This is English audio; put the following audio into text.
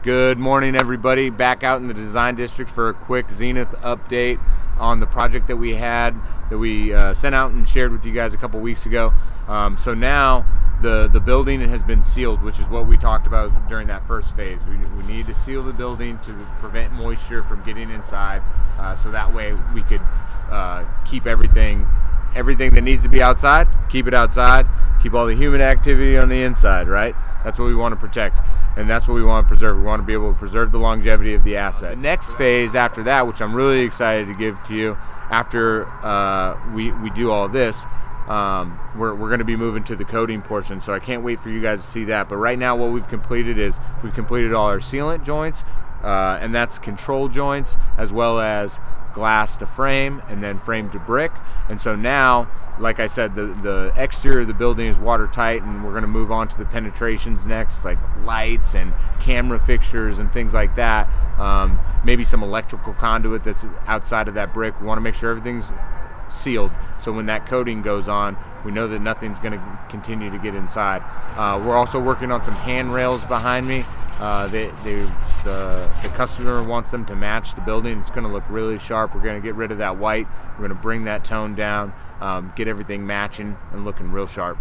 Good morning, everybody. Back out in the design district for a quick Zenith update on the project that we had, that we sent out and shared with you guys a couple weeks ago. So now the building has been sealed, which is what we talked about during that first phase. We need to seal the building to prevent moisture from getting inside, so that way we could keep everything that needs to be outside, keep it outside, keep all the human activity on the inside, right? That's what we want to protect, and that's what we want to preserve. We want to be able to preserve the longevity of the asset. The next phase after that, which I'm really excited to give to you after we do all of this, we're going to be moving to the coating portion, so I can't wait for you guys to see that. But right now what we've completed is we've completed all our sealant joints, and that's control joints, as well as glass to frame and then frame to brick. And so now, like I said, the exterior of the building is watertight, and we're going to move on to the penetrations next, like lights and camera fixtures and things like that. Maybe some electrical conduit that's outside of that brick. We want to make sure everything's sealed, so when that coating goes on, we know that nothing's going to continue to get inside. We're also working on some handrails behind me. The customer wants them to match the building. It's going to look really sharp. We're going to get rid of that white. We're going to bring that tone down, get everything matching and looking real sharp.